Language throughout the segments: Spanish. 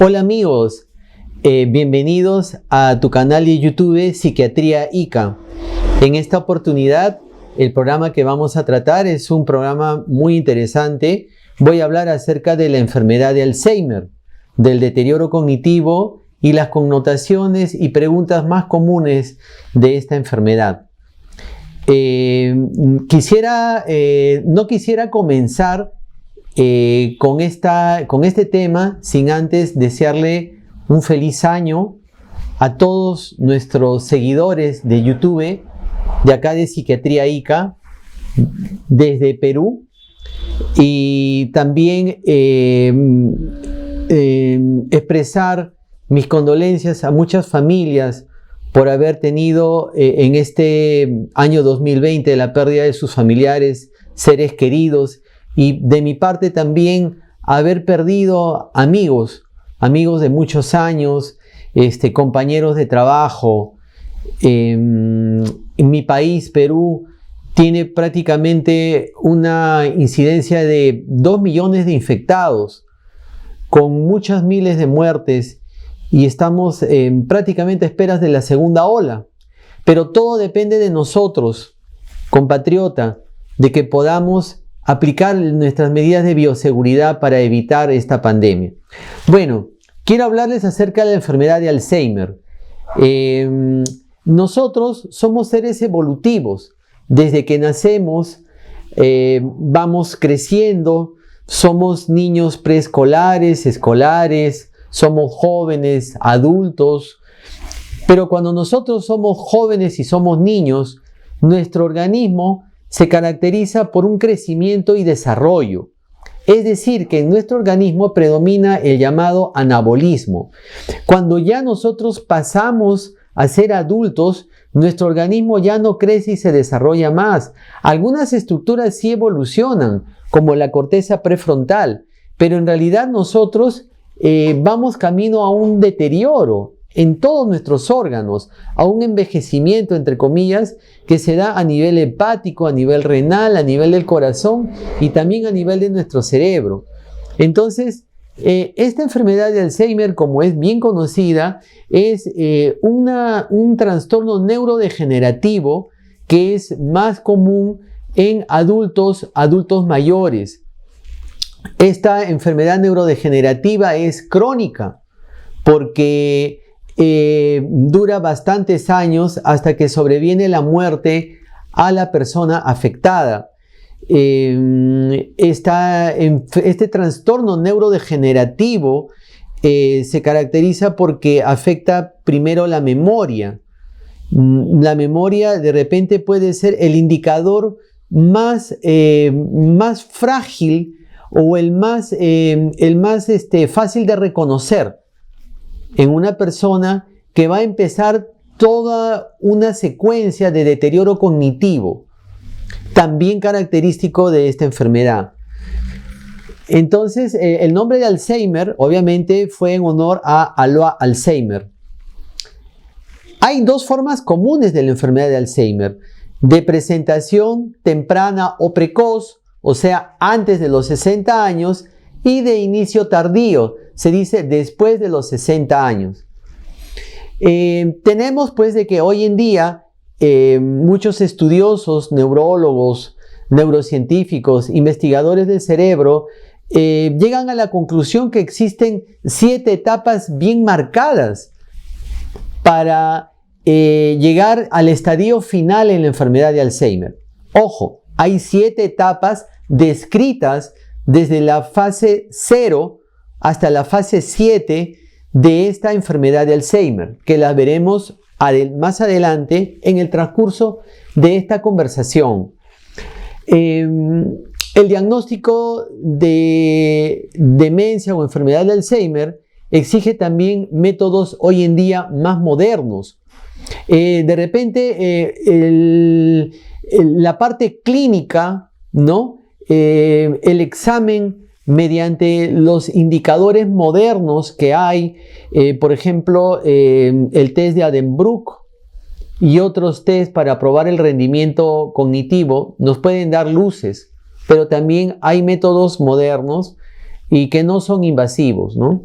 Hola amigos, bienvenidos a tu canal de YouTube Psiquiatría ICA. En esta oportunidad, el programa que vamos a tratar es un programa muy interesante. Voy a hablar acerca de la enfermedad de Alzheimer, del deterioro cognitivo y las connotaciones y preguntas más comunes de esta enfermedad. No quisiera comenzar con este tema sin antes desearle un feliz año a todos nuestros seguidores de YouTube, de acá de Psiquiatría ICA, desde Perú, y también expresar mis condolencias a muchas familias por haber tenido en este año 2020 la pérdida de sus familiares, seres queridos, y de mi parte también haber perdido amigos de muchos años, compañeros de trabajo. En mi país, Perú, tiene prácticamente una incidencia de 2 millones de infectados, con muchas miles de muertes, y estamos prácticamente a esperas de la segunda ola. Pero todo depende de nosotros, compatriota, de que podamos aplicar nuestras medidas de bioseguridad para evitar esta pandemia. Bueno, quiero hablarles acerca de la enfermedad de Alzheimer. Nosotros somos seres evolutivos. Desde que nacemos, vamos creciendo, somos niños preescolares, escolares, somos jóvenes, adultos. Pero cuando nosotros somos jóvenes y somos niños, nuestro organismo se caracteriza por un crecimiento y desarrollo. Es decir, que en nuestro organismo predomina el llamado anabolismo. Cuando ya nosotros pasamos a ser adultos, nuestro organismo ya no crece y se desarrolla más. Algunas estructuras sí evolucionan, como la corteza prefrontal, pero en realidad nosotros vamos camino a un deterioro en todos nuestros órganos, a un envejecimiento, entre comillas, que se da a nivel hepático, a nivel renal, a nivel del corazón y también a nivel de nuestro cerebro. Entonces, esta enfermedad de Alzheimer, como es bien conocida, es un trastorno neurodegenerativo que es más común en adultos mayores. Esta enfermedad neurodegenerativa es crónica porque dura bastantes años hasta que sobreviene la muerte a la persona afectada. Este trastorno neurodegenerativo se caracteriza porque afecta primero la memoria. La memoria de repente puede ser el indicador más frágil o el más fácil de reconocer en una persona que va a empezar toda una secuencia de deterioro cognitivo, también característico de esta enfermedad. Entonces, el nombre de Alzheimer, obviamente, fue en honor a Alois Alzheimer. Hay dos formas comunes de la enfermedad de Alzheimer: de presentación temprana o precoz, o sea, antes de los 60 años, y de inicio tardío, se dice después de los 60 años. Tenemos pues de que hoy en día muchos estudiosos, neurólogos, neurocientíficos, investigadores del cerebro llegan a la conclusión que existen 7 etapas bien marcadas para llegar al estadio final en la enfermedad de Alzheimer. Ojo, hay 7 etapas descritas desde la fase 0 hasta la fase 7 de esta enfermedad de Alzheimer, que las veremos más adelante en el transcurso de esta conversación. El diagnóstico de demencia o enfermedad de Alzheimer exige también métodos hoy en día más modernos. De repente, la parte clínica, ¿no? El examen mediante los indicadores modernos que hay, por ejemplo, el test de Addenbrooke y otros test para probar el rendimiento cognitivo, nos pueden dar luces, pero también hay métodos modernos y que no son invasivos, ¿no?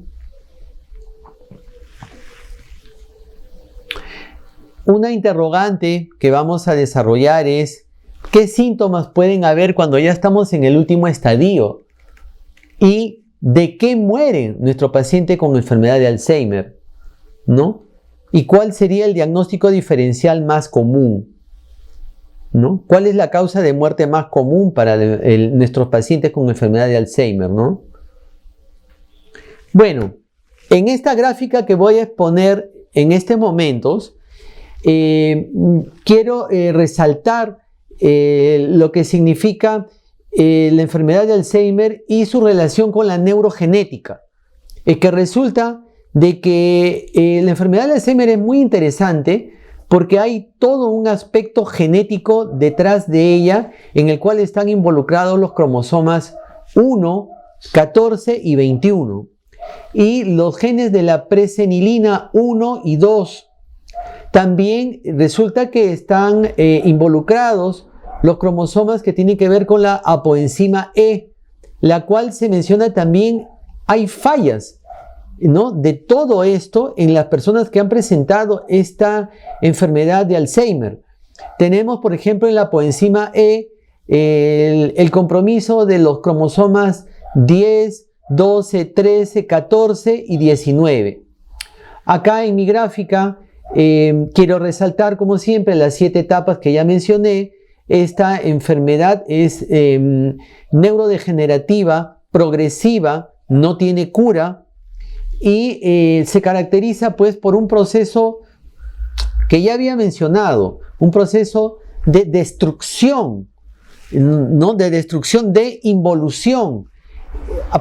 Una interrogante que vamos a desarrollar es: ¿qué síntomas pueden haber cuando ya estamos en el último estadio? ¿Y de qué muere nuestro paciente con enfermedad de Alzheimer? ¿No? ¿Y cuál sería el diagnóstico diferencial más común? ¿No? ¿Cuál es la causa de muerte más común para nuestros pacientes con enfermedad de Alzheimer? ¿No? Bueno, en esta gráfica que voy a exponer en estos momentos, quiero resaltar lo que significa la enfermedad de Alzheimer y su relación con la neurogenética. Que resulta de que la enfermedad de Alzheimer es muy interesante porque hay todo un aspecto genético detrás de ella en el cual están involucrados los cromosomas 1, 14 y 21 y los genes de la presenilina 1 y 2. También resulta que están involucrados los cromosomas que tienen que ver con la apoenzima E, la cual se menciona también. Hay fallas, ¿no?, de todo esto en las personas que han presentado esta enfermedad de Alzheimer. Tenemos, por ejemplo, en la apoenzima E el compromiso de los cromosomas 10, 12, 13, 14 y 19. Acá en mi gráfica quiero resaltar, como siempre, las 7 etapas que ya mencioné. Esta enfermedad es neurodegenerativa, progresiva, no tiene cura y se caracteriza pues por un proceso que ya había mencionado, un proceso de destrucción, ¿no?, de destrucción de involución.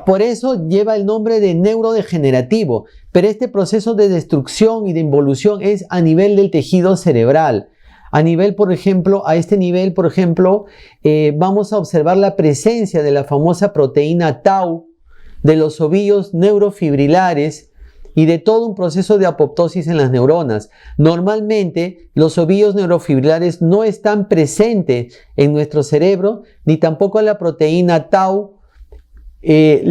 Por eso lleva el nombre de neurodegenerativo, pero este proceso de destrucción y de involución es a nivel del tejido cerebral. A nivel, por ejemplo, a este nivel, por ejemplo, vamos a observar la presencia de la famosa proteína tau, de los ovillos neurofibrilares y de todo un proceso de apoptosis en las neuronas. Normalmente, los ovillos neurofibrilares no están presentes en nuestro cerebro, ni tampoco la proteína tau.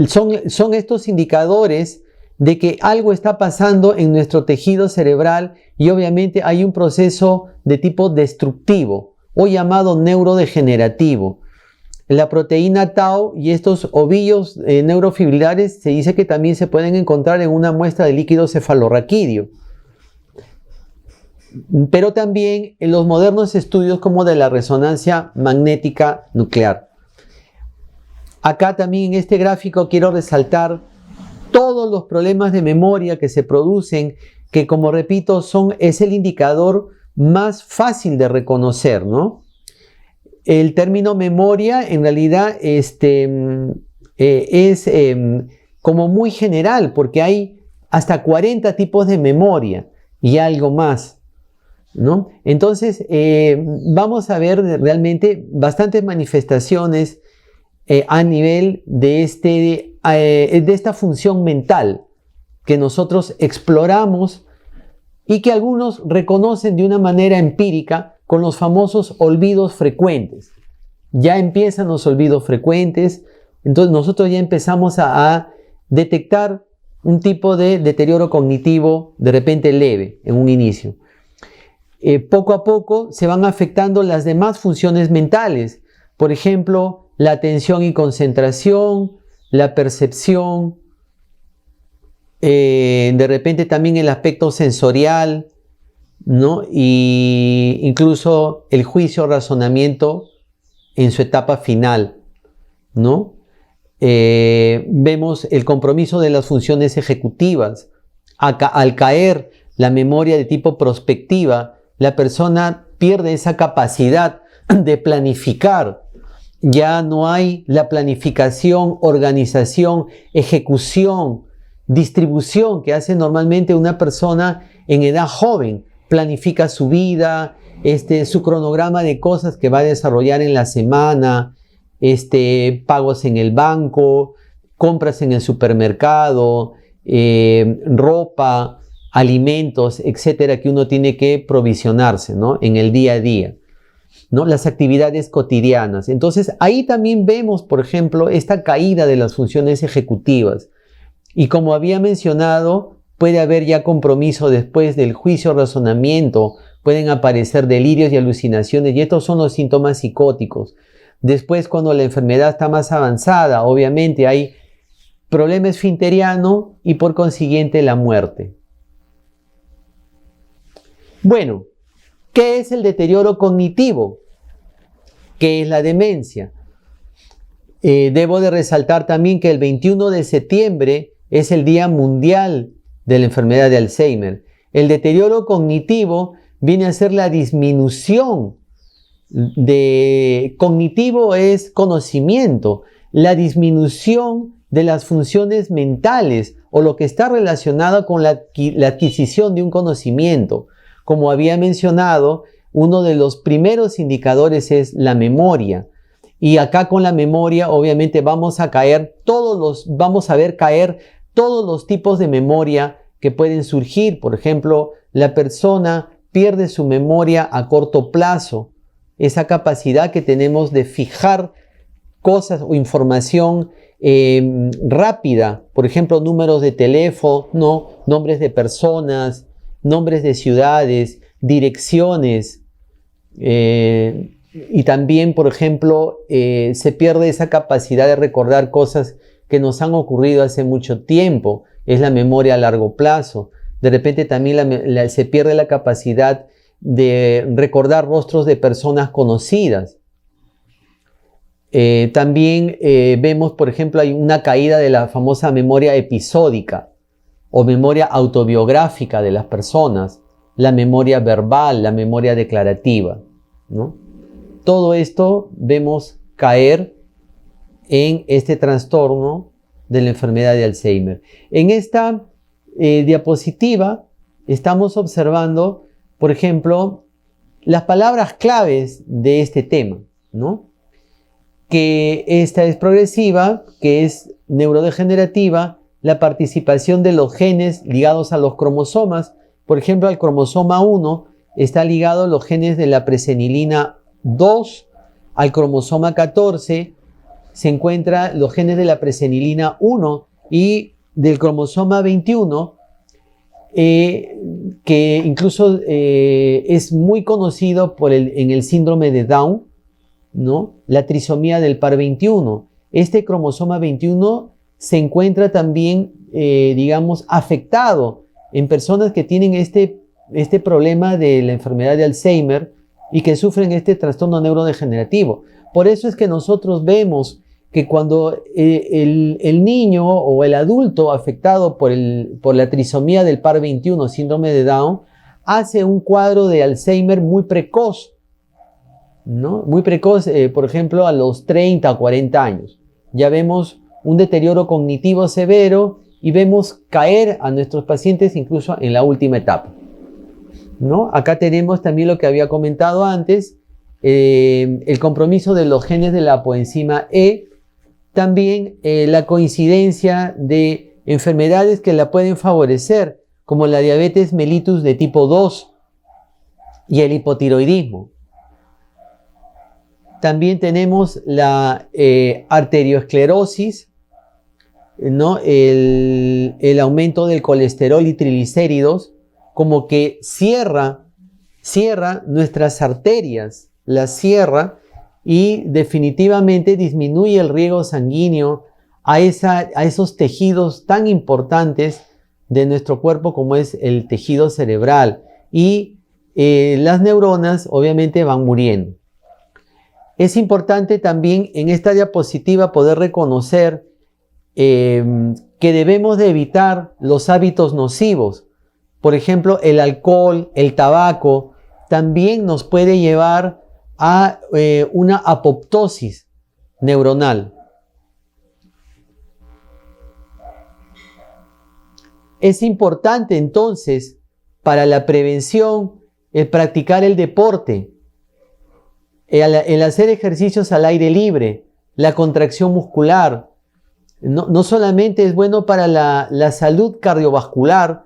Son estos indicadores de que algo está pasando en nuestro tejido cerebral y obviamente hay un proceso de tipo destructivo o llamado neurodegenerativo. La proteína tau y estos ovillos neurofibrilares se dice que también se pueden encontrar en una muestra de líquido cefalorraquídeo. Pero también en los modernos estudios como de la resonancia magnética nuclear. Acá también en este gráfico quiero resaltar todos los problemas de memoria que se producen, que como repito es el indicador más fácil de reconocer, ¿no? El término memoria en realidad es como muy general porque hay hasta 40 tipos de memoria y algo más, ¿no? Entonces vamos a ver realmente bastantes manifestaciones a nivel de esta función mental que nosotros exploramos y que algunos reconocen de una manera empírica con los famosos olvidos frecuentes. Ya empiezan los olvidos frecuentes, entonces nosotros ya empezamos a detectar un tipo de deterioro cognitivo de repente leve en un inicio. Poco a poco se van afectando las demás funciones mentales, por ejemplo, la atención y concentración, la percepción, de repente también el aspecto sensorial, ¿no? Y incluso el juicio, razonamiento en su etapa final, ¿no? Vemos el compromiso de las funciones ejecutivas. Al caer la memoria de tipo prospectiva, la persona pierde esa capacidad de planificar. Ya no hay la planificación, organización, ejecución, distribución que hace normalmente una persona en edad joven. Planifica su vida, su cronograma de cosas que va a desarrollar en la semana, pagos en el banco, compras en el supermercado, ropa, alimentos, etcétera, que uno tiene que provisionarse, ¿no?, en el día a día, ¿no? Las actividades cotidianas. Entonces ahí también vemos, por ejemplo, esta caída de las funciones ejecutivas. Y como había mencionado, puede haber ya compromiso después del juicio, razonamiento, pueden aparecer delirios y alucinaciones, y estos son los síntomas psicóticos. Después, cuando la enfermedad está más avanzada, obviamente hay problema esfinteriano y por consiguiente la muerte. Bueno, ¿qué es el deterioro cognitivo? ¿Qué es la demencia? Debo de resaltar también que el 21 de septiembre es el Día Mundial de la Enfermedad de Alzheimer. El deterioro cognitivo viene a ser la disminución cognitivo es conocimiento, la disminución de las funciones mentales o lo que está relacionado con la adquisición de un conocimiento. Como había mencionado, uno de los primeros indicadores es la memoria. Y acá con la memoria, obviamente, vamos a ver caer todos los tipos de memoria que pueden surgir. Por ejemplo, la persona pierde su memoria a corto plazo, esa capacidad que tenemos de fijar cosas o información rápida, por ejemplo, números de teléfono, nombres de personas, nombres de ciudades, direcciones, y también, por ejemplo, se pierde esa capacidad de recordar cosas que nos han ocurrido hace mucho tiempo, es la memoria a largo plazo. De repente también se pierde la capacidad de recordar rostros de personas conocidas. También vemos, por ejemplo, hay una caída de la famosa memoria episódica o memoria autobiográfica de las personas, la memoria verbal, la memoria declarativa, ¿no? Todo esto vemos caer en este trastorno de la enfermedad de Alzheimer. En esta diapositiva estamos observando, por ejemplo, las palabras claves de este tema, ¿no? Que esta es progresiva, que es neurodegenerativa, la participación de los genes ligados a los cromosomas. Por ejemplo, al cromosoma 1 está ligado los genes de la presenilina 2, al cromosoma 14 se encuentran los genes de la presenilina 1 y del cromosoma 21, que incluso es muy conocido en el síndrome de Down, ¿no? La trisomía del par 21. Este cromosoma 21 se encuentra también, digamos, afectado en personas que tienen este problema de la enfermedad de Alzheimer y que sufren este trastorno neurodegenerativo. Por eso es que nosotros vemos que cuando el niño o el adulto afectado por la trisomía del par 21, síndrome de Down, hace un cuadro de Alzheimer muy precoz, ¿no? Muy precoz, por ejemplo, a los 30 o 40 años. Ya vemos un deterioro cognitivo severo y vemos caer a nuestros pacientes incluso en la última etapa, ¿no? Acá tenemos también lo que había comentado antes, el compromiso de los genes de la apoenzima E, también la coincidencia de enfermedades que la pueden favorecer, como la diabetes mellitus de tipo 2 y el hipotiroidismo. También tenemos la arteriosclerosis, ¿no? El aumento del colesterol y triglicéridos, como que cierra nuestras arterias, las cierra y definitivamente disminuye el riego sanguíneo a esos tejidos tan importantes de nuestro cuerpo como es el tejido cerebral, y las neuronas obviamente van muriendo. Es importante también en esta diapositiva poder reconocer que debemos de evitar los hábitos nocivos. Por ejemplo, el alcohol, el tabaco, también nos puede llevar a una apoptosis neuronal. Es importante entonces para la prevención el practicar el deporte, el hacer ejercicios al aire libre, la contracción muscular. No solamente es bueno para la salud cardiovascular,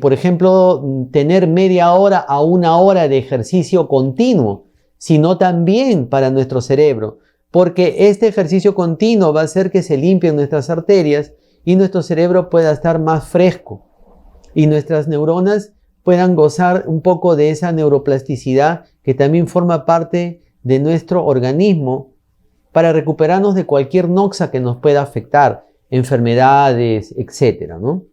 por ejemplo, tener media hora a una hora de ejercicio continuo, sino también para nuestro cerebro, porque este ejercicio continuo va a hacer que se limpien nuestras arterias y nuestro cerebro pueda estar más fresco y nuestras neuronas puedan gozar un poco de esa neuroplasticidad que también forma parte de nuestro organismo para recuperarnos de cualquier noxa que nos pueda afectar, enfermedades, etcétera, ¿no?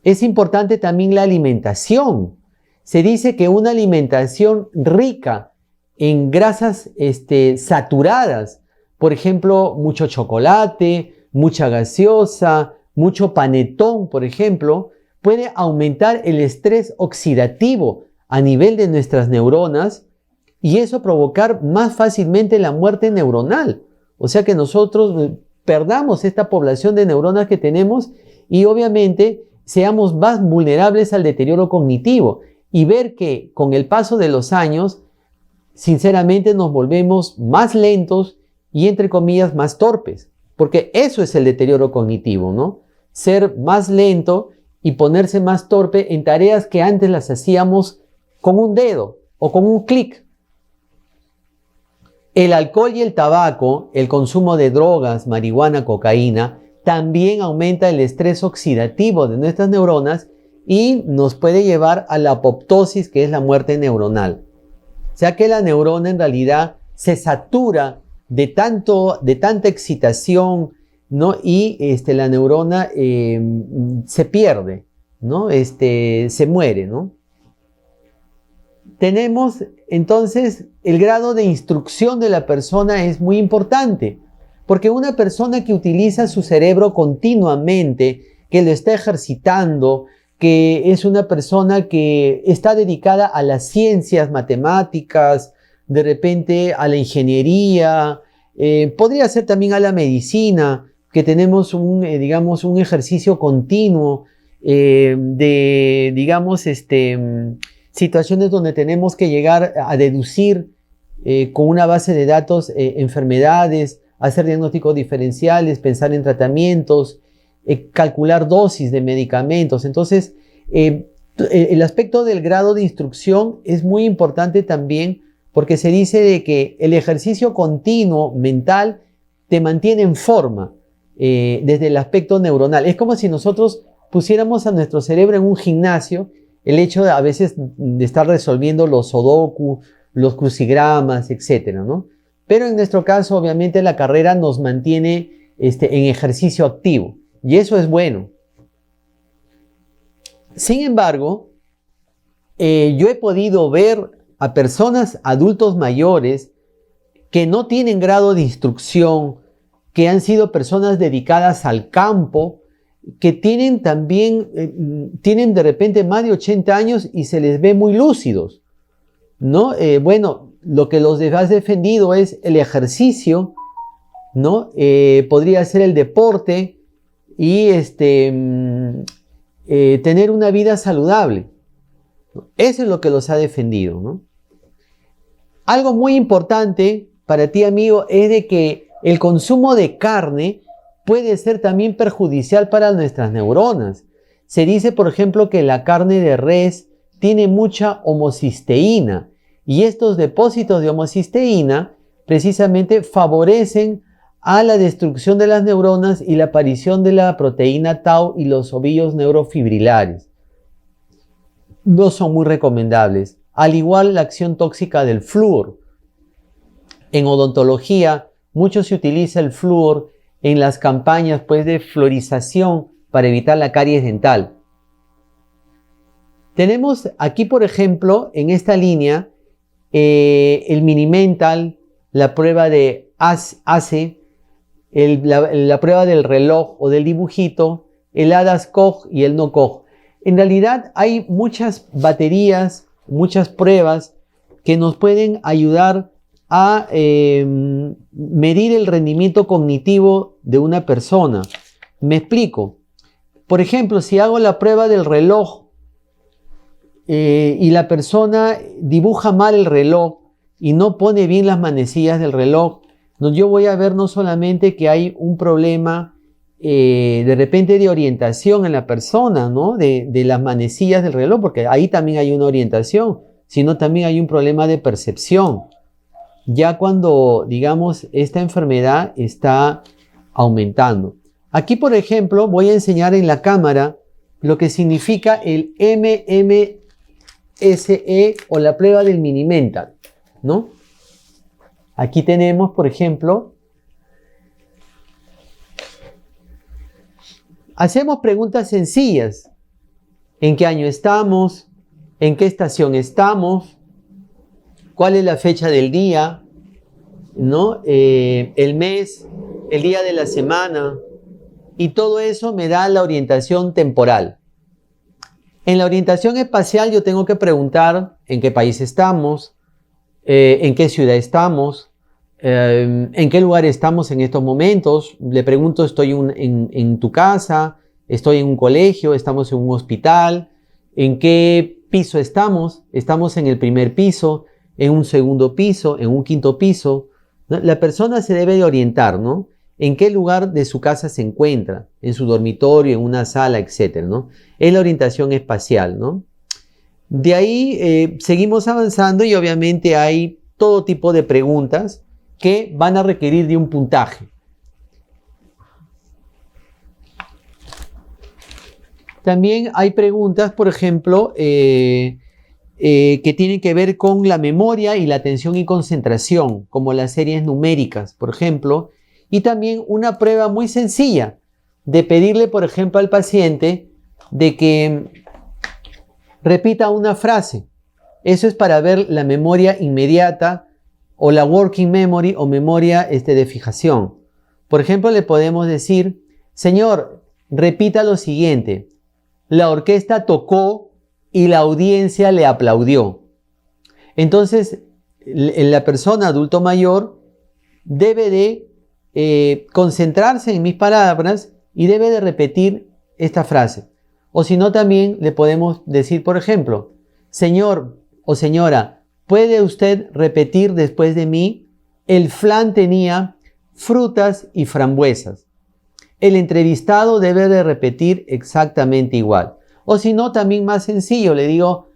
Es importante también la alimentación. Se dice que una alimentación rica en grasas saturadas, por ejemplo, mucho chocolate, mucha gaseosa, mucho panetón, por ejemplo, puede aumentar el estrés oxidativo a nivel de nuestras neuronas y eso provocar más fácilmente la muerte neuronal. O sea que nosotros perdamos esta población de neuronas que tenemos y obviamente seamos más vulnerables al deterioro cognitivo y ver que con el paso de los años, sinceramente nos volvemos más lentos y entre comillas más torpes, porque eso es el deterioro cognitivo, ¿no? Ser más lento y ponerse más torpe en tareas que antes las hacíamos con un dedo o con un clic. El alcohol y el tabaco, el consumo de drogas, marihuana, cocaína, también aumenta el estrés oxidativo de nuestras neuronas y nos puede llevar a la apoptosis, que es la muerte neuronal. O sea que la neurona en realidad se satura de tanta excitación, ¿no? Y la neurona se pierde, ¿no? Se muere, ¿no? Tenemos entonces el grado de instrucción de la persona es muy importante, porque una persona que utiliza su cerebro continuamente, que lo está ejercitando, que es una persona que está dedicada a las ciencias, matemáticas, de repente a la ingeniería, podría ser también a la medicina, que tenemos digamos, un ejercicio continuo de, digamos, situaciones donde tenemos que llegar a deducir con una base de datos enfermedades, hacer diagnósticos diferenciales, pensar en tratamientos, calcular dosis de medicamentos. Entonces, el aspecto del grado de instrucción es muy importante también porque se dice de que el ejercicio continuo mental te mantiene en forma desde el aspecto neuronal. Es como si nosotros pusiéramos a nuestro cerebro en un gimnasio. El hecho de a veces de estar resolviendo los sudoku, los crucigramas, etcétera, ¿no? Pero en nuestro caso, obviamente, la carrera nos mantiene en ejercicio activo. Y eso es bueno. Sin embargo, yo he podido ver a personas, adultos mayores, que no tienen grado de instrucción, que han sido personas dedicadas al campo, que tienen también, tienen de repente más de 80 años y se les ve muy lúcidos, ¿no? Bueno, lo que los has defendido es el ejercicio, ¿no? Podría ser el deporte y tener una vida saludable. Eso es lo que los ha defendido, ¿no? Algo muy importante para ti, amigo, es de que el consumo de carne puede ser también perjudicial para nuestras neuronas. Se dice, por ejemplo, que la carne de res tiene mucha homocisteína y estos depósitos de homocisteína precisamente favorecen a la destrucción de las neuronas y la aparición de la proteína tau y los ovillos neurofibrilares. No son muy recomendables. Al igual la acción tóxica del flúor. En odontología, mucho se utiliza el flúor en las campañas de fluorización para evitar la caries dental. Tenemos aquí, por ejemplo, en esta línea, el Mini-Mental, la prueba de ACE, la prueba del reloj o del dibujito, el ADAS-Cog y el no-Cog. En realidad hay muchas baterías, muchas pruebas que nos pueden ayudar a medir el rendimiento cognitivo de una persona. Me explico. Por ejemplo, si hago la prueba del reloj y la persona dibuja mal el reloj y no pone bien las manecillas del reloj, yo voy a ver no solamente que hay un problema de repente de orientación en la persona, ¿no? De las manecillas del reloj, porque ahí también hay una orientación, sino también hay un problema de percepción. Ya cuando, digamos, esta enfermedad está aumentando. Aquí, por ejemplo, voy a enseñar en la cámara lo que significa el SE o la prueba del mini mental, ¿no? Aquí tenemos, por ejemplo, hacemos preguntas sencillas. ¿En qué año estamos? ¿En qué estación estamos? ¿Cuál es la fecha del día? ¿No? El mes, el día de la semana. Y todo eso me da la orientación temporal. En la orientación espacial yo tengo que preguntar en qué país estamos, en qué ciudad estamos, en qué lugar estamos en estos momentos. Le pregunto, estoy en tu casa, estoy en un colegio, estamos en un hospital, en qué piso estamos, estamos en el primer piso, en un segundo piso, en un quinto piso, ¿no? La persona se debe de orientar, ¿no? En qué lugar de su casa se encuentra, en su dormitorio, en una sala, etcétera, ¿no? Es la orientación espacial, ¿no? De ahí seguimos avanzando y obviamente hay todo tipo de preguntas que van a requerir de un puntaje. También hay preguntas, por ejemplo, que tienen que ver con la memoria y la atención y concentración, como las series numéricas, por ejemplo, y también una prueba muy sencilla de pedirle, por ejemplo, al paciente de que repita una frase. Eso es para ver la memoria inmediata o la working memory o memoria de fijación. Por ejemplo, le podemos decir, señor, repita lo siguiente. La orquesta tocó y la audiencia le aplaudió. Entonces, la persona adulto mayor debe de concentrarse en mis palabras y debe de repetir esta frase. O si no, también le podemos decir, por ejemplo, señor o señora, ¿puede usted repetir después de mí? El flan tenía frutas y frambuesas. El entrevistado debe de repetir exactamente igual. O si no, también más sencillo, le digo,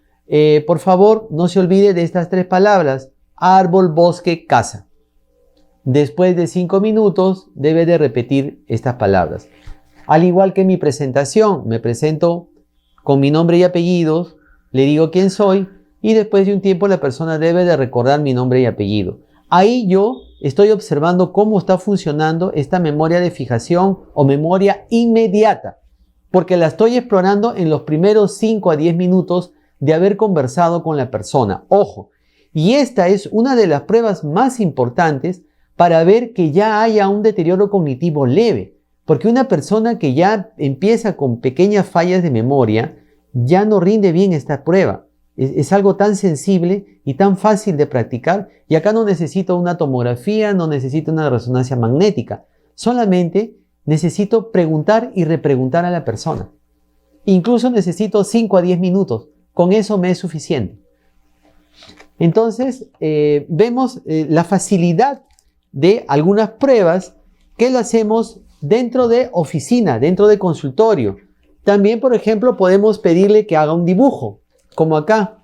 por favor, no se olvide de estas 3 palabras, árbol, bosque, casa. Después de 5 minutos, debe de repetir estas palabras. Al igual que en mi presentación, me presento con mi nombre y apellidos, le digo quién soy y después de un tiempo la persona debe de recordar mi nombre y apellido. Ahí yo estoy observando cómo está funcionando esta memoria de fijación o memoria inmediata, porque la estoy explorando en los primeros 5 a 10 minutos de haber conversado con la persona. Ojo, y esta es una de las pruebas más importantes para ver que ya haya un deterioro cognitivo leve, porque una persona que ya empieza con pequeñas fallas de memoria ya no rinde bien esta prueba. Es algo tan sensible y tan fácil de practicar, y acá no necesito una tomografía, no necesito una resonancia magnética, solamente necesito preguntar y repreguntar a la persona. Incluso necesito 5 a 10 minutos, con eso me es suficiente. Entonces, vemos la facilidad de algunas pruebas que lo hacemos dentro de oficina, dentro de consultorio. También, por ejemplo, podemos pedirle que haga un dibujo, como acá.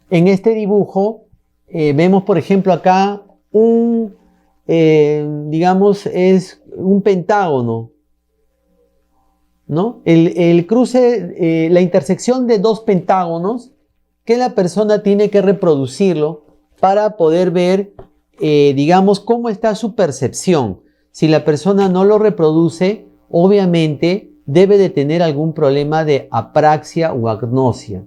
En este dibujo vemos, por ejemplo, acá digamos, es un pentágono, ¿no? El cruce, la intersección de 2 pentágonos que la persona tiene que reproducirlo para poder ver, digamos, cómo está su percepción. Si la persona no lo reproduce, obviamente debe de tener algún problema de apraxia o agnosia,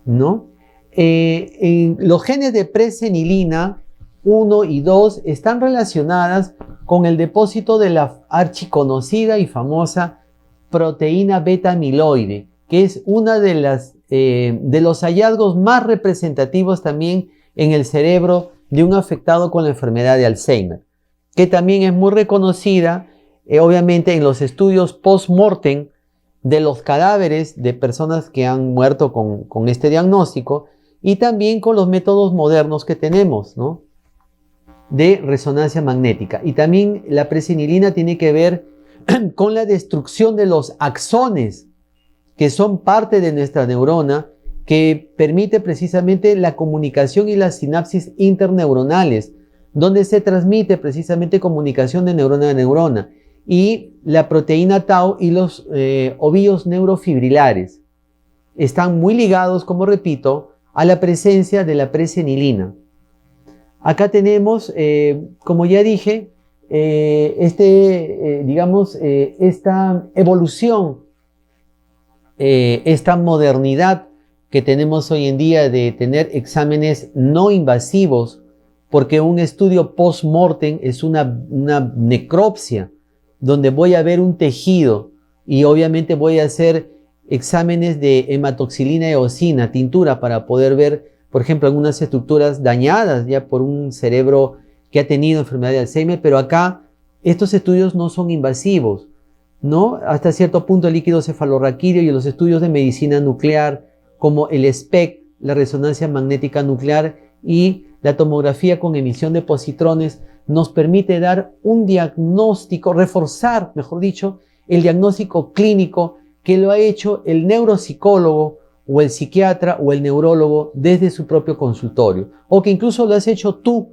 ¿no? Los genes de presenilina 1 y 2 están relacionadas con el depósito de la archiconocida y famosa proteína beta amiloide, que es una de los hallazgos más representativos también en el cerebro de un afectado con la enfermedad de Alzheimer, que también es muy reconocida, obviamente, en los estudios post-mortem de los cadáveres de personas que han muerto con este diagnóstico, y también con los métodos modernos que tenemos, ¿no?, de resonancia magnética. Y también la presenilina tiene que ver con la destrucción de los axones, que son parte de nuestra neurona, que permite precisamente la comunicación y las sinapsis interneuronales, donde se transmite precisamente comunicación de neurona a neurona, y la proteína tau y los ovillos neurofibrilares. están muy ligados, como repito, a la presencia de la presenilina. Acá tenemos, como ya dije, esta evolución, esta modernidad que tenemos hoy en día de tener exámenes no invasivos, porque un estudio post-mortem es una necropsia, donde voy a ver un tejido y obviamente voy a hacer exámenes de hematoxilina y eosina, tintura, para poder ver, por ejemplo, algunas estructuras dañadas ya por un cerebro que ha tenido enfermedad de Alzheimer, pero acá estos estudios no son invasivos, ¿no? Hasta cierto punto el líquido cefalorraquídeo y los estudios de medicina nuclear, como el SPECT, la resonancia magnética nuclear y la tomografía con emisión de positrones, nos permite dar un diagnóstico, reforzar, mejor dicho, el diagnóstico clínico que lo ha hecho el neuropsicólogo o el psiquiatra o el neurólogo desde su propio consultorio, o que incluso lo has hecho tú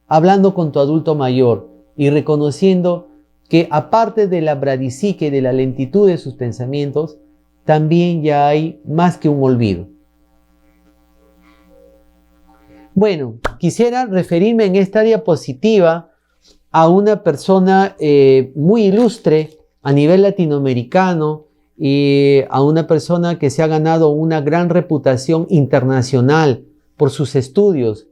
hablando con tu adulto mayor y reconociendo que aparte de la bradisique y de la lentitud de sus pensamientos, también ya hay más que un olvido. Bueno, quisiera referirme en esta diapositiva a una persona muy ilustre a nivel latinoamericano y a una persona que se ha ganado una gran reputación internacional por sus estudios.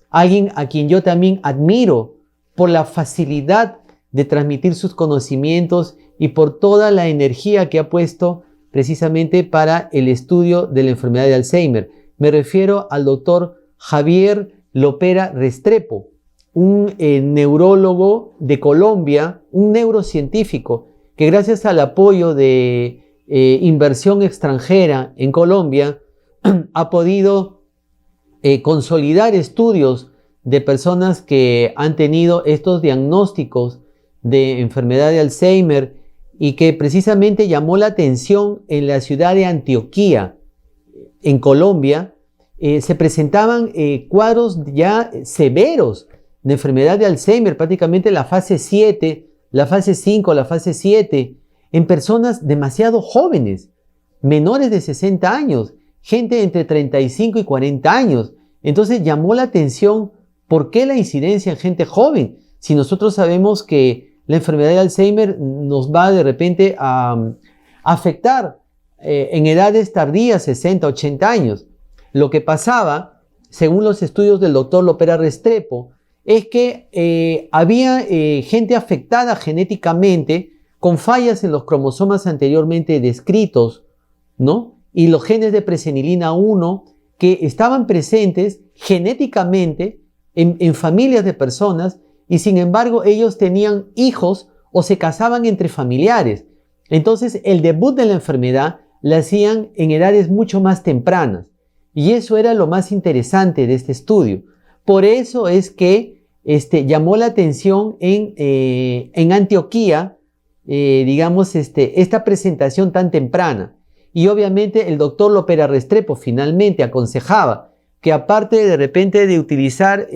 Alguien a quien yo también admiro por la facilidad de transmitir sus conocimientos y por toda la energía que ha puesto precisamente para el estudio de la enfermedad de Alzheimer. Me refiero al doctor Javier Lopera Restrepo, un neurólogo de Colombia, un neurocientífico que gracias al apoyo de inversión extranjera en Colombia ha podido consolidar estudios de personas que han tenido estos diagnósticos de enfermedad de Alzheimer y que precisamente llamó la atención en la ciudad de Antioquia, en Colombia. Se presentaban cuadros ya severos de enfermedad de Alzheimer, prácticamente la fase 7, la fase 5, la fase 7, en personas demasiado jóvenes, menores de 60 años, gente entre 35 y 40 años. Entonces llamó la atención por qué la incidencia en gente joven, si nosotros sabemos que la enfermedad de Alzheimer nos va de repente a afectar en edades tardías, 60, 80 años. Lo que pasaba, según los estudios del doctor Lopera Restrepo, es que había gente afectada genéticamente con fallas en los cromosomas anteriormente descritos, ¿no? Y los genes de presenilina 1 que estaban presentes genéticamente en familias de personas y sin embargo ellos tenían hijos o se casaban entre familiares. Entonces el debut de la enfermedad la hacían en edades mucho más tempranas. Y eso era lo más interesante de este estudio. Por eso es que llamó la atención en Antioquía, esta presentación tan temprana. Y obviamente el doctor Lopera Restrepo finalmente aconsejaba que aparte de repente de utilizar,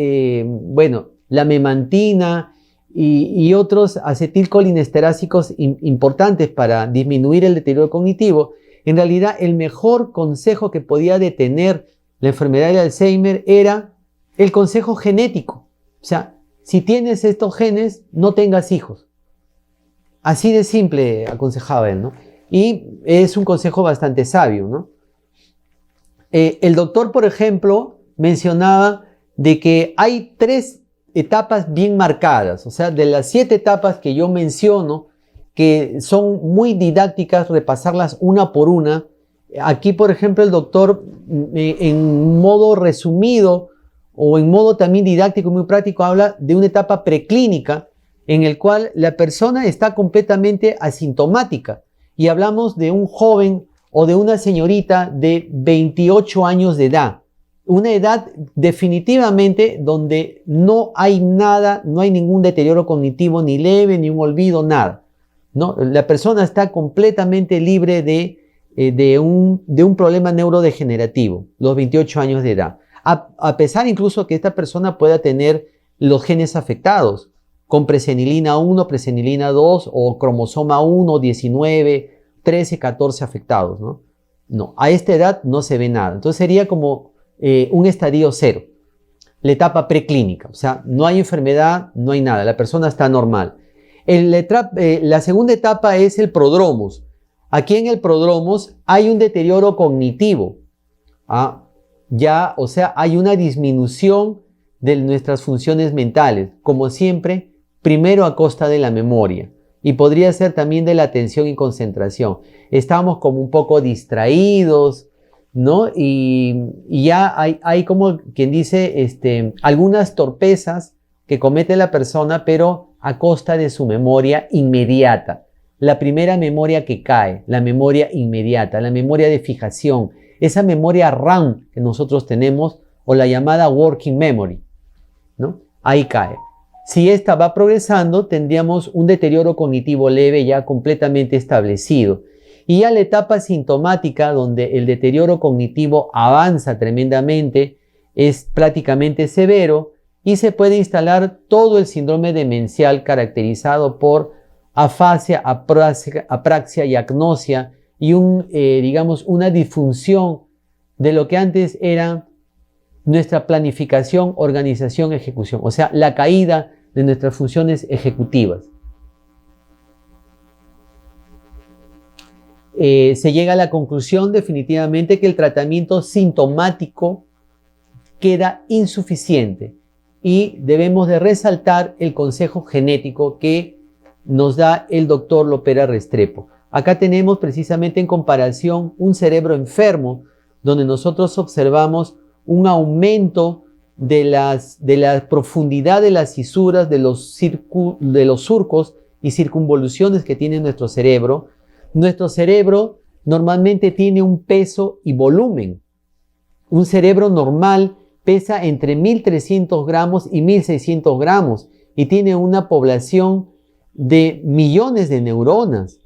la memantina y otros acetilcolinesterásicos importantes para disminuir el deterioro cognitivo, en realidad el mejor consejo que podía detener la enfermedad de Alzheimer era el consejo genético. O sea, si tienes estos genes, no tengas hijos. Así de simple aconsejaba él, ¿no? Y es un consejo bastante sabio, ¿no? El doctor, por ejemplo, mencionaba de que hay 3 etapas bien marcadas. O sea, de las 7 etapas que yo menciono, que son muy didácticas, repasarlas una por una. Aquí, por ejemplo, el doctor, en modo resumido o en modo también didáctico y muy práctico, habla de una etapa preclínica en el cual la persona está completamente asintomática. Y hablamos de un joven o de una señorita de 28 años de edad. Una edad definitivamente donde no hay nada, no hay ningún deterioro cognitivo ni leve, ni un olvido, nada, ¿no? La persona está completamente libre de un problema neurodegenerativo, los 28 años de edad. A pesar incluso que esta persona pueda tener los genes afectados, con presenilina 1, presenilina 2 o cromosoma 1, 19, 13, 14 afectados, ¿no? No, a esta edad no se ve nada. Entonces sería como un estadio 0, la etapa preclínica. O sea, no hay enfermedad, no hay nada, la persona está normal. La segunda etapa es el prodromos. Aquí en el prodromos hay un deterioro cognitivo. O sea, hay una disminución de nuestras funciones mentales, como siempre, primero a costa de la memoria. Y podría ser también de la atención y concentración. Estamos como un poco distraídos, ¿no? Y ya hay como quien dice, algunas torpezas que comete la persona, pero a costa de su memoria inmediata. La primera memoria que cae, la memoria inmediata, la memoria de fijación, esa memoria RAM que nosotros tenemos, o la llamada working memory, ¿no? Ahí cae. Si esta va progresando, tendríamos un deterioro cognitivo leve ya completamente establecido. Y ya la etapa sintomática, donde el deterioro cognitivo avanza tremendamente, es prácticamente severo y se puede instalar todo el síndrome demencial caracterizado por afasia, apraxia y agnosia y una disfunción de lo que antes era nuestra planificación, organización, ejecución, o sea, la caída de nuestras funciones ejecutivas. Se llega a la conclusión definitivamente que el tratamiento sintomático queda insuficiente y debemos de resaltar el consejo genético que nos da el doctor Lopera Restrepo. Acá tenemos precisamente en comparación un cerebro enfermo donde nosotros observamos un aumento de la profundidad de las fisuras, de los surcos y circunvoluciones que tiene nuestro cerebro. Nuestro cerebro normalmente tiene un peso y volumen. Un cerebro normal pesa entre 1.300 gramos y 1.600 gramos y tiene una población de millones de neuronas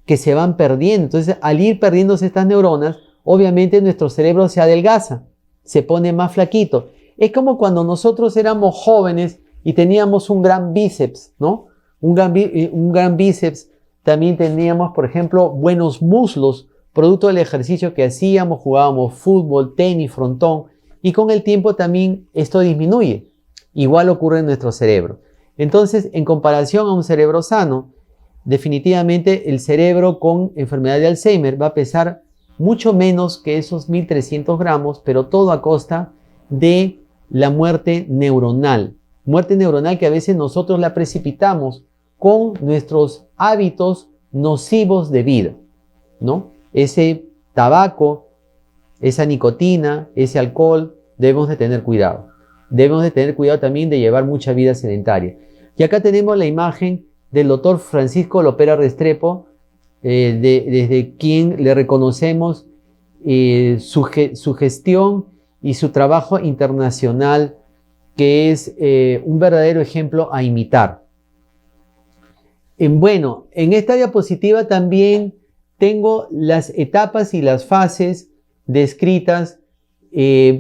que se van perdiendo. Entonces, al ir perdiéndose estas neuronas, obviamente nuestro cerebro se adelgaza, se pone más flaquito. Es como cuando nosotros éramos jóvenes y teníamos un gran bíceps, ¿no? Un gran bíceps. También teníamos, por ejemplo, buenos muslos, producto del ejercicio que hacíamos, jugábamos fútbol, tenis, frontón, y con el tiempo también esto disminuye. Igual ocurre en nuestro cerebro. Entonces, en comparación a un cerebro sano, definitivamente el cerebro con enfermedad de Alzheimer va a pesar mucho menos que esos 1.300 gramos, pero todo a costa de la muerte neuronal. Muerte neuronal que a veces nosotros la precipitamos con nuestros hábitos nocivos de vida, ¿no? Ese tabaco, esa nicotina, ese alcohol, debemos de tener cuidado. Debemos de tener cuidado también de llevar mucha vida sedentaria. Y acá tenemos la imagen del doctor Francisco Lopera Restrepo, desde quien le reconocemos su gestión y su trabajo internacional, que es un verdadero ejemplo a imitar. Bueno, en esta diapositiva también tengo las etapas y las fases descritas,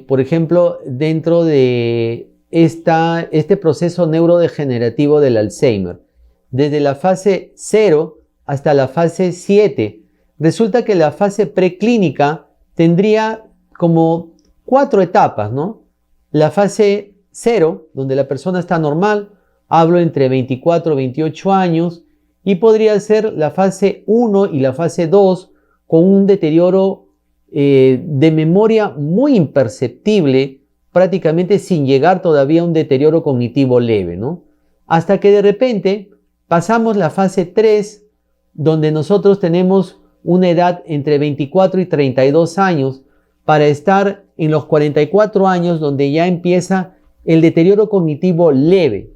por ejemplo, dentro de este proceso neurodegenerativo del Alzheimer. Desde la fase 0 hasta la fase 7. Resulta que la fase preclínica tendría como 4 etapas, ¿no? La fase 0, donde la persona está normal, hablo entre 24 y 28 años, y podría ser la fase 1 y la fase 2 con un deterioro de memoria muy imperceptible, prácticamente sin llegar todavía a un deterioro cognitivo leve, ¿no? Hasta que de repente pasamos la fase 3, donde nosotros tenemos una edad entre 24 y 32 años para estar en los 44 años, donde ya empieza el deterioro cognitivo leve.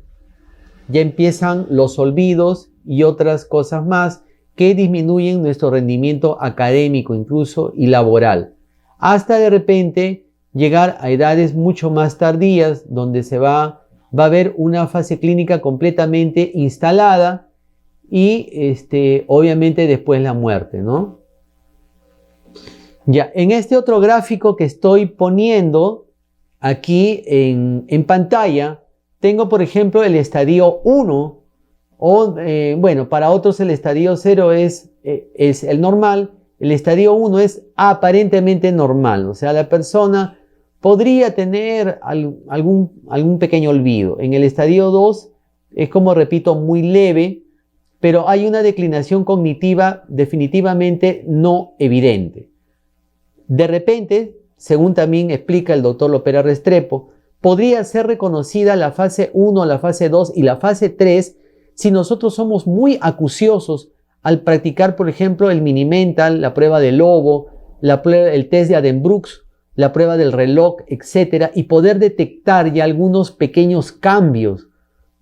Ya empiezan los olvidos y otras cosas más que disminuyen nuestro rendimiento académico incluso y laboral. Hasta de repente llegar a edades mucho más tardías, donde va a haber una fase clínica completamente instalada y obviamente después la muerte, ¿no? Ya, en este otro gráfico que estoy poniendo aquí en pantalla, tengo por ejemplo el estadio 1, o bueno, para otros el estadio 0 es el normal el estadio 1 es aparentemente normal, o sea, la persona podría tener algún pequeño olvido. En el estadio 2 es, como repito, muy leve, pero hay una declinación cognitiva definitivamente no evidente. De repente, según también explica el doctor Lopera Restrepo, podría ser reconocida la fase 1, la fase 2 y la fase 3 si nosotros somos muy acuciosos al practicar, por ejemplo, el Mini-Mental, la prueba del lobo, el test de Addenbrooks, la prueba del reloj, etc. Y poder detectar ya algunos pequeños cambios,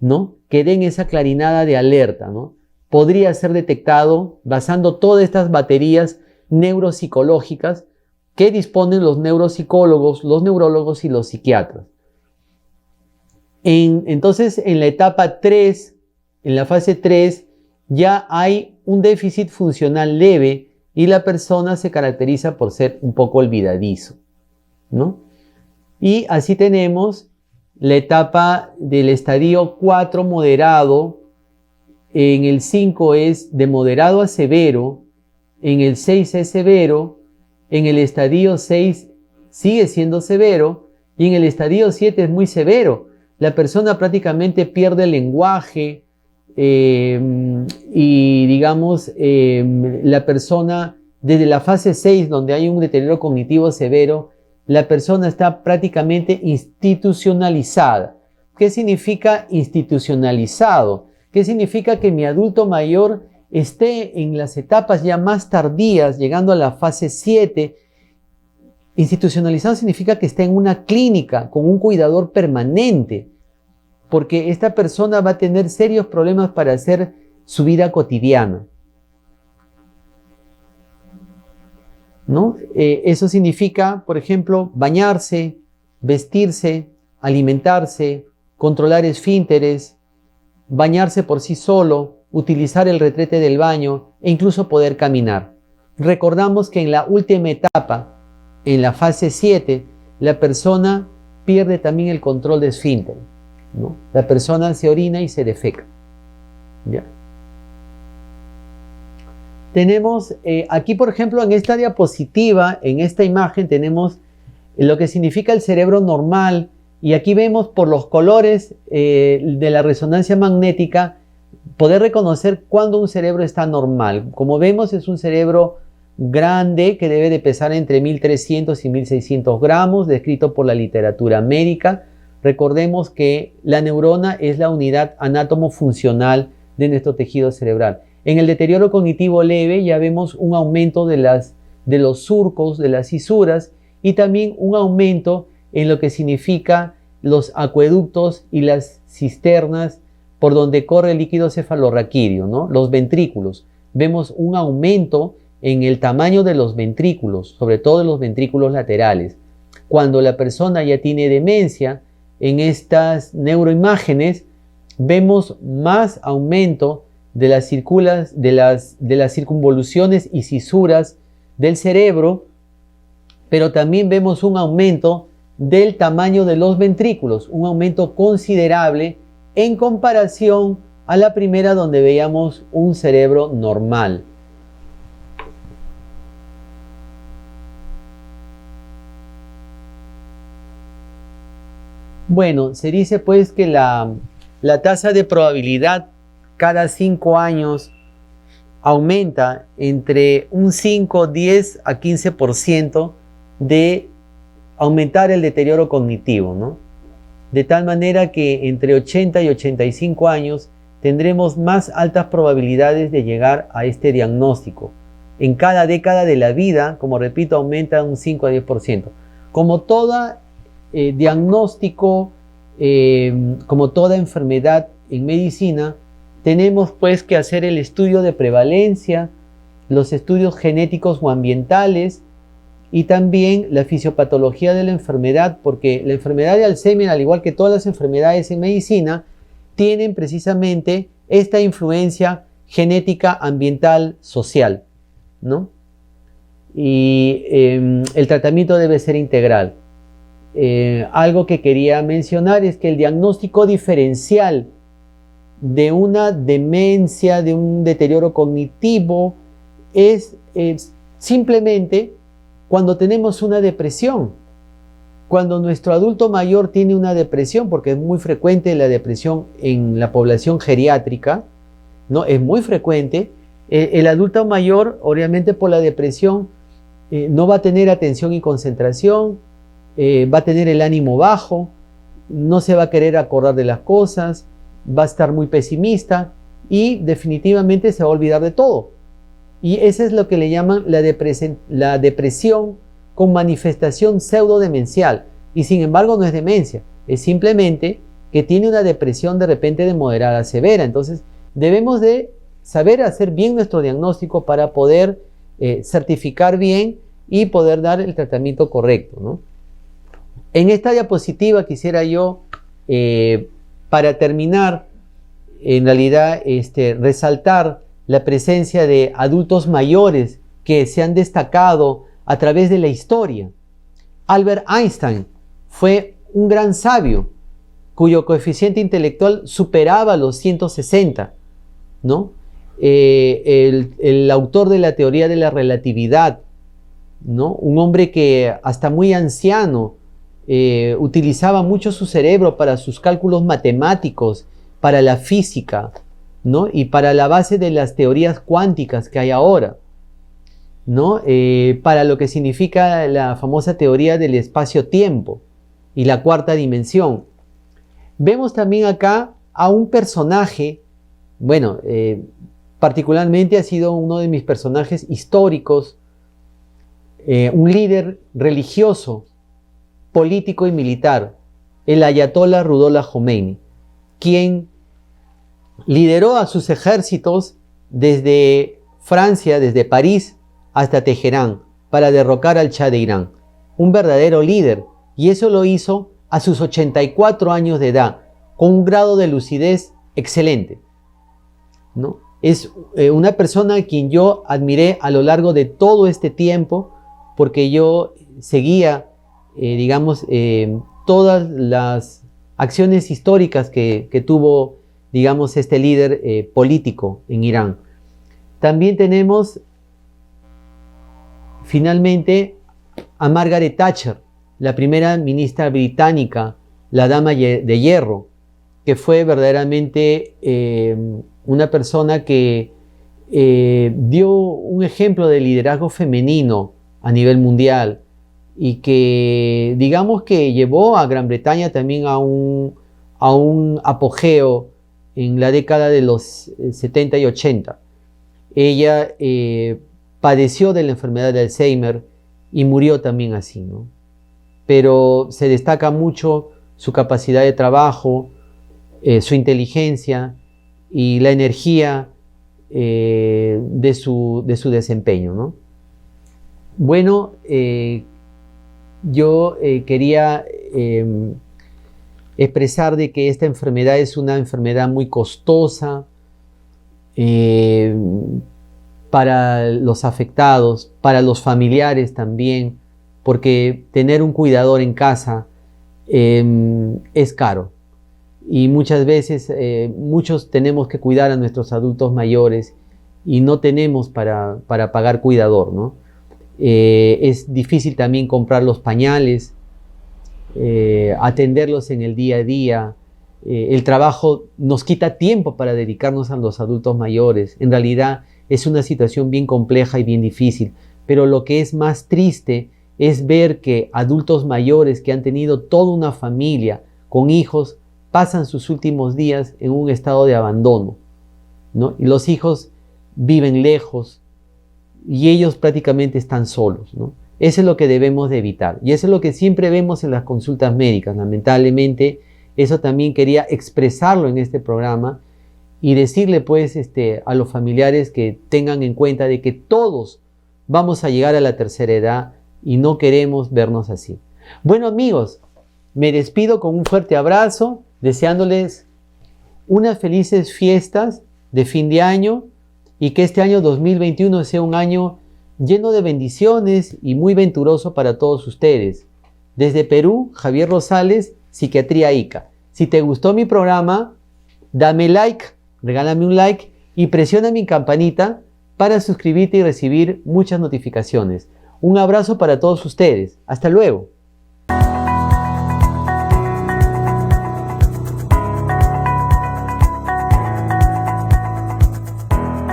¿no?, que den esa clarinada de alerta, ¿no? Podría ser detectado basando todas estas baterías neuropsicológicas que disponen los neuropsicólogos, los neurólogos y los psiquiatras. Entonces, en la etapa 3, en la fase 3, ya hay un déficit funcional leve y la persona se caracteriza por ser un poco olvidadizo, ¿no? Y así tenemos la etapa del estadio 4 moderado, en el 5 es de moderado a severo, en el 6 es severo, en el estadio 6 sigue siendo severo y en el estadio 7 es muy severo. La persona prácticamente pierde el lenguaje y digamos la persona desde la fase 6, donde hay un deterioro cognitivo severo, la persona está prácticamente institucionalizada. ¿Qué significa institucionalizado? ¿Qué significa que mi adulto mayor esté en las etapas ya más tardías, llegando a la fase 7? Institucionalizado significa que está en una clínica con un cuidador permanente, porque esta persona va a tener serios problemas para hacer su vida cotidiana, ¿no? Eso significa, por ejemplo, bañarse, vestirse, alimentarse, controlar esfínteres, bañarse por sí solo, utilizar el retrete del baño e incluso poder caminar. Recordamos que en la última etapa, en la fase 7, la persona pierde también el control de esfínter, ¿no? La persona se orina y se defeca, ¿ya? Tenemos aquí, por ejemplo, en esta diapositiva, en esta imagen, tenemos lo que significa el cerebro normal. Y aquí vemos por los colores de la resonancia magnética poder reconocer cuándo un cerebro está normal. Como vemos, es un cerebro grande que debe de pesar entre 1300 y 1600 gramos, descrito por la literatura médica. Recordemos que la neurona es la unidad anátomo-funcional de nuestro tejido cerebral. En el deterioro cognitivo leve ya vemos un aumento de los surcos, de las fisuras, y también un aumento en lo que significa los acueductos y las cisternas por donde corre el líquido cefalorraquídeo, ¿no? Los ventrículos. Vemos un aumento en el tamaño de los ventrículos, sobre todo en los ventrículos laterales. Cuando la persona ya tiene demencia, en estas neuroimágenes vemos más aumento de las circunvoluciones y cisuras del cerebro, pero también vemos un aumento del tamaño de los ventrículos, un aumento considerable en comparación a la primera, donde veíamos un cerebro normal. Bueno, se dice pues que la tasa de probabilidad cada 5 años aumenta entre un 5, 10 a 15% de aumentar el deterioro cognitivo, ¿no? De tal manera que entre 80 y 85 años tendremos más altas probabilidades de llegar a este diagnóstico. En cada década de la vida, como repito, aumenta un 5 a 10%. Como todo diagnóstico, como toda enfermedad en medicina, tenemos pues que hacer el estudio de prevalencia, los estudios genéticos o ambientales y también la fisiopatología de la enfermedad, porque la enfermedad de Alzheimer, al igual que todas las enfermedades en medicina, tienen precisamente esta influencia genética, ambiental, social, ¿no? Y el tratamiento debe ser integral. Algo que quería mencionar es que el diagnóstico diferencial de una demencia, de un deterioro cognitivo, es simplemente cuando tenemos una depresión. Cuando nuestro adulto mayor tiene una depresión, porque es muy frecuente la depresión en la población geriátrica, ¿no? Es muy frecuente. El adulto mayor, obviamente por la depresión, no va a tener atención y concentración, va a tener el ánimo bajo, no se va a querer acordar de las cosas, va a estar muy pesimista y definitivamente se va a olvidar de todo. Y eso es lo que le llaman la depresión con manifestación pseudodemencial. Y sin embargo no es demencia, es simplemente que tiene una depresión de repente de moderada a severa. Entonces debemos de saber hacer bien nuestro diagnóstico para poder certificar bien y poder dar el tratamiento correcto, ¿no? En esta diapositiva quisiera yo, para terminar, en realidad resaltar la presencia de adultos mayores que se han destacado a través de la historia. Albert Einstein fue un gran sabio cuyo coeficiente intelectual superaba los 160, ¿no? El autor de la teoría de la relatividad, ¿no? Un hombre que hasta muy anciano utilizaba mucho su cerebro para sus cálculos matemáticos, para la física, ¿no? Y para la base de las teorías cuánticas que hay ahora, ¿no? Para lo que significa la famosa teoría del espacio-tiempo y la cuarta dimensión. Vemos también acá a un personaje, bueno, particularmente ha sido uno de mis personajes históricos, un líder religioso, político y militar, el ayatollah Ruhollah Khomeini, quien lideró a sus ejércitos desde Francia, desde París hasta Teherán, para derrocar al Shah de Irán. Un verdadero líder, y eso lo hizo a sus 84 años de edad, con un grado de lucidez excelente, ¿no? Es una persona a quien yo admiré a lo largo de todo este tiempo, porque yo seguía, digamos, todas las acciones históricas que tuvo, digamos, este líder político en Irán. También tenemos finalmente a Margaret Thatcher, la primera ministra británica, la dama de hierro, que fue verdaderamente una persona que dio un ejemplo de liderazgo femenino a nivel mundial y que, digamos, que llevó a Gran Bretaña también a un apogeo en la década de los 70 y 80. Ella padeció de la enfermedad de Alzheimer y murió también así, ¿no? Pero se destaca mucho su capacidad de trabajo, su inteligencia y la energía de su desempeño, ¿no? Bueno, yo quería expresar de que esta enfermedad es una enfermedad muy costosa para los afectados, para los familiares también, porque tener un cuidador en casa es caro. Y muchas veces muchos tenemos que cuidar a nuestros adultos mayores y no tenemos para pagar cuidador, ¿no? Es difícil también comprar los pañales, atenderlos en el día a día. El trabajo nos quita tiempo para dedicarnos a los adultos mayores. En realidad es una situación bien compleja y bien difícil, pero lo que es más triste es ver que adultos mayores que han tenido toda una familia con hijos pasan sus últimos días en un estado de abandono, ¿no? Y los hijos viven lejos y ellos prácticamente están solos, ¿no? Eso es lo que debemos de evitar y eso es lo que siempre vemos en las consultas médicas. Lamentablemente, eso también quería expresarlo en este programa y decirle pues a los familiares que tengan en cuenta de que todos vamos a llegar a la tercera edad y no queremos vernos así. Bueno, amigos, me despido con un fuerte abrazo, deseándoles unas felices fiestas de fin de año y que este año 2021 sea un año lleno de bendiciones y muy venturoso para todos ustedes. Desde Perú, Javier Rosales, Psiquiatría ICA. Si te gustó mi programa, dame like, regálame un like y presiona mi campanita para suscribirte y recibir muchas notificaciones. Un abrazo para todos ustedes. Hasta luego.